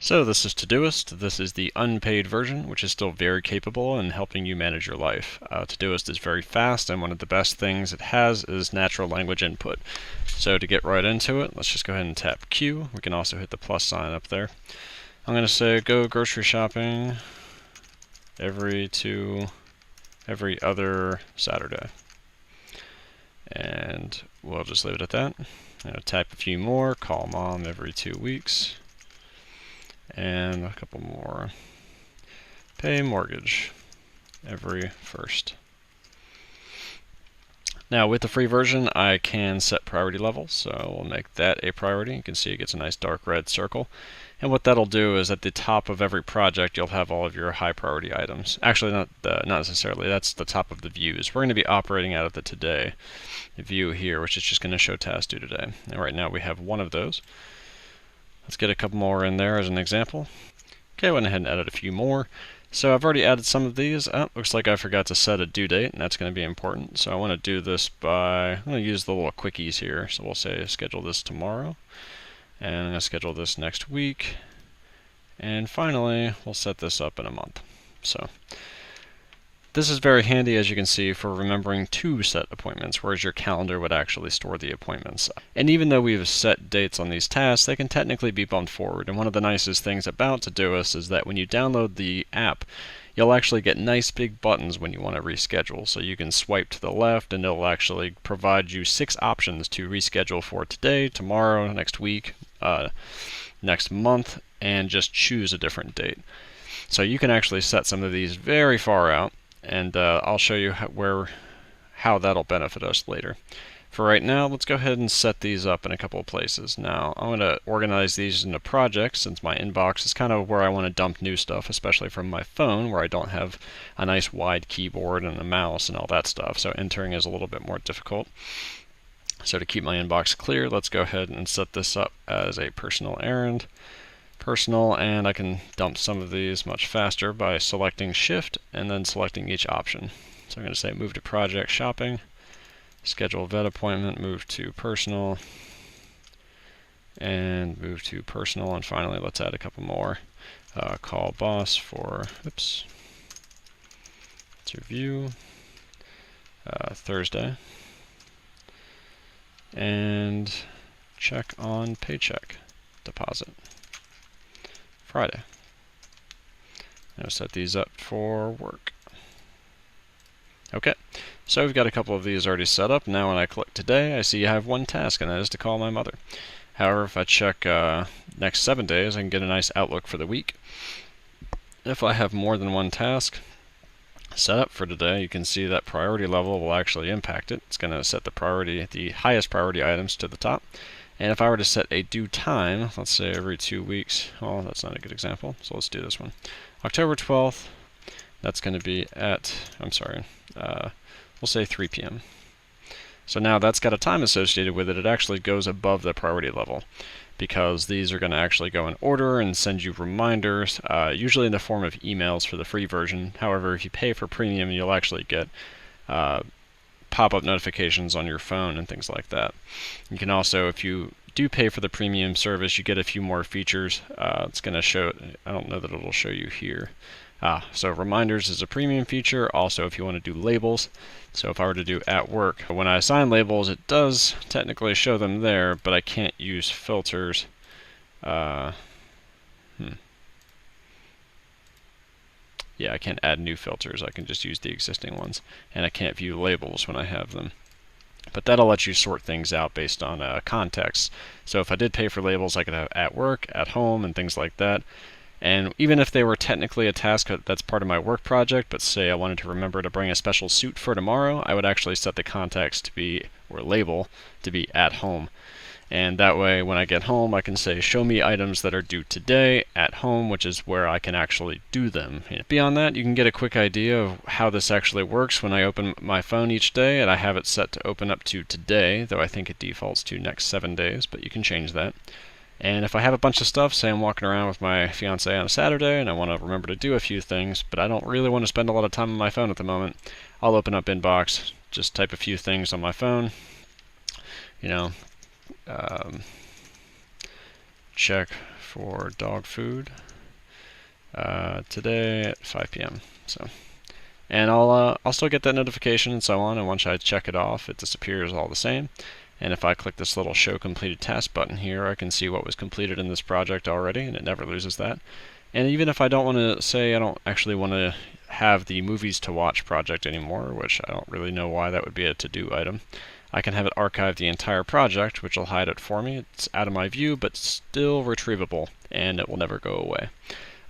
So this is ToDoist. This is the unpaid version, which is still very capable in helping you manage your life. ToDoist is very fast, and one of the best things it has is natural language input. So to get right into it, let's just go ahead and tap Q. We can also hit the plus sign up there. I'm going to say go grocery shopping every other Saturday. And we'll just leave it at that. Tap a few more, call mom every 2 weeks. And a couple more. Pay mortgage every first. Now with the free version, I can set priority levels, so we'll make that a priority. You can see it gets a nice dark red circle. And what that'll do is at the top of every project, you'll have all of your high priority items. Actually, not necessarily. That's the top of the views. We're going to be operating out of the today view here, which is just going to show tasks due today. And right now we have one of those. Let's get a couple more in there as an example. Okay, I went ahead and added a few more. So I've already added some of these. Looks like I forgot to set a due date, and that's going to be important. So I want to do this by, I'm going to use the little quickies here. So we'll say schedule this tomorrow, and I'm going to schedule this next week. And finally, we'll set this up in a month. So this is very handy, as you can see, for remembering to set appointments, whereas your calendar would actually store the appointments. And even though we've set dates on these tasks, they can technically be bumped forward. And one of the nicest things about ToDoist is that when you download the app, you'll actually get nice big buttons when you want to reschedule. So you can swipe to the left and it'll actually provide you 6 options to reschedule for today, tomorrow, next week, next month, and just choose a different date. So you can actually set some of these very far out. And I'll show you how that'll benefit us later. For right now, let's go ahead and set these up in a couple of places. Now, I'm going to organize these into projects, since my inbox is kind of where I want to dump new stuff, especially from my phone, where I don't have a nice wide keyboard and a mouse and all that stuff, so entering is a little bit more difficult. So to keep my inbox clear, let's go ahead and set this up as a personal errand. Personal, and I can dump some of these much faster by selecting Shift and then selecting each option. So I'm going to say move to project shopping, schedule vet appointment, move to personal, and move to personal, and finally let's add a couple more. Call boss for, oops, let's review, Thursday, and check on paycheck deposit. Friday. I'll set these up for work. Okay, so we've got a couple of these already set up. Now when I click today, I see I have one task, and that is to call my mother. However, if I check next 7 days, I can get a nice outlook for the week. If I have more than one task set up for today, you can see that priority level will actually impact it. It's going to set the highest priority items to the top. And if I were to set a due time, let's say every 2 weeks, well, that's not a good example, so let's do this one. October 12th, that's going to be at, we'll say 3 p.m. So now that's got a time associated with it. It actually goes above the priority level, because these are going to actually go in order and send you reminders, usually in the form of emails for the free version. However, if you pay for premium, you'll actually get pop-up notifications on your phone and things like that. You can also, if you do pay for the premium service, you get a few more features. It's going to show, I don't know that it'll show you here. So reminders is a premium feature. Also, if you want to do labels, so if I were to do at work, when I assign labels, it does technically show them there, but I can't use filters. Yeah, I can't add new filters. I can just use the existing ones, and I can't view labels when I have them. But that'll let you sort things out based on context. So if I did pay for labels, I could have at work, at home, and things like that. And even if they were technically a task that's part of my work project, but say I wanted to remember to bring a special suit for tomorrow, I would actually set the context to be, or label, to be at home. And that way, when I get home, I can say, show me items that are due today at home, which is where I can actually do them. Beyond that, you can get a quick idea of how this actually works when I open my phone each day, and I have it set to open up to today, though I think it defaults to next 7 days, but you can change that. And if I have a bunch of stuff, say I'm walking around with my fiance on a Saturday, and I want to remember to do a few things, but I don't really want to spend a lot of time on my phone at the moment, I'll open up Inbox, just type a few things on my phone, check for dog food today at 5 p.m. So, and I'll still get that notification and so on, and once I check it off, it disappears all the same. And if I click this little Show Completed Task button here, I can see what was completed in this project already, and it never loses that. And even if I don't want to say I don't actually want to have the movies to watch project anymore, which I don't really know why that would be a to-do item, I can have it archive the entire project, which will hide it for me. It's out of my view, but still retrievable, and it will never go away,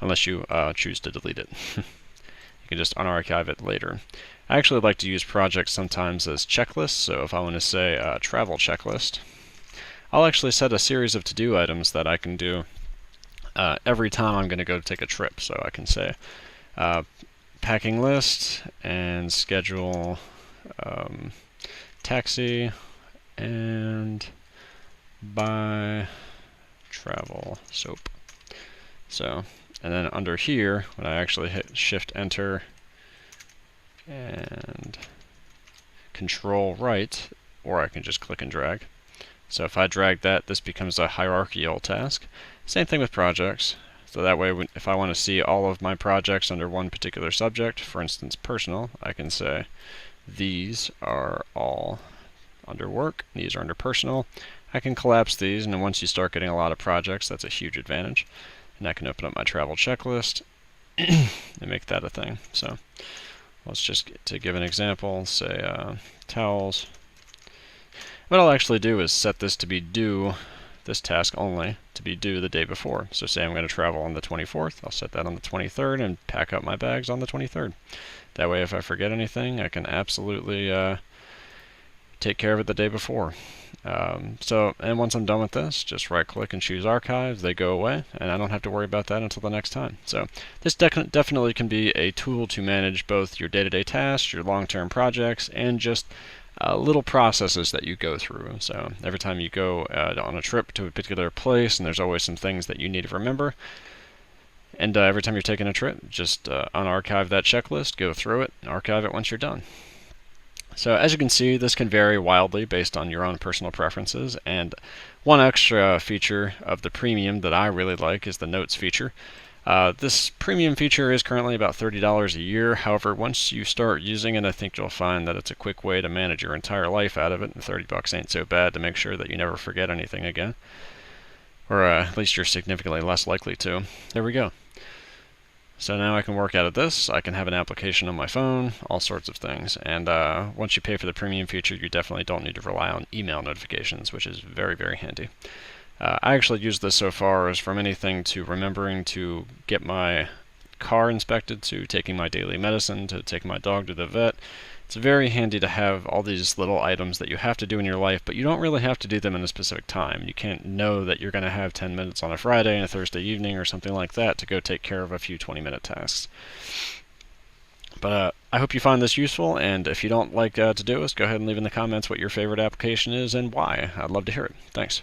unless you choose to delete it. You can just unarchive it later. I actually like to use projects sometimes as checklists, so if I want to say travel checklist, I'll actually set a series of to-do items that I can do every time I'm going to go take a trip. So I can say packing list and schedule taxi and buy travel soap. So, and then under here, when I actually hit Shift Enter and Control right, or I can just click and drag. So if I drag that, this becomes a hierarchical task. Same thing with projects. So that way, if I want to see all of my projects under one particular subject, for instance personal, I can say these are all under work, these are under personal. I can collapse these, and then once you start getting a lot of projects, that's a huge advantage. And I can open up my travel checklist and make that a thing. So let's just to give an example, say towels. What I'll actually do is set this to be due, this task only, to be due the day before. So say I'm going to travel on the 24th, I'll set that on the 23rd and pack up my bags on the 23rd. That way if I forget anything, I can absolutely take care of it the day before. And once I'm done with this, just right click and choose archive, they go away, and I don't have to worry about that until the next time. So this definitely can be a tool to manage both your day-to-day tasks, your long-term projects, and just little processes that you go through. So every time you go on a trip to a particular place, and there's always some things that you need to remember, and every time you're taking a trip, just unarchive that checklist, go through it, and archive it once you're done. So as you can see, this can vary wildly based on your own personal preferences, and one extra feature of the premium that I really like is the notes feature. This premium feature is currently about $30 a year. However, once you start using it, I think you'll find that it's a quick way to manage your entire life out of it, and $30 ain't so bad to make sure that you never forget anything again. Or at least you're significantly less likely to. There we go. So now I can work out of this, I can have an application on my phone, all sorts of things. And once you pay for the premium feature, you definitely don't need to rely on email notifications, which is very, very handy. I actually use this so far as from anything to remembering to get my car inspected, to taking my daily medicine, to taking my dog to the vet. It's very handy to have all these little items that you have to do in your life, but you don't really have to do them in a specific time. You can't know that you're going to have 10 minutes on a Friday and a Thursday evening or something like that to go take care of a few 20-minute tasks. But I hope you find this useful, and if you don't like ToDoist, go ahead and leave in the comments what your favorite application is and why. I'd love to hear it. Thanks.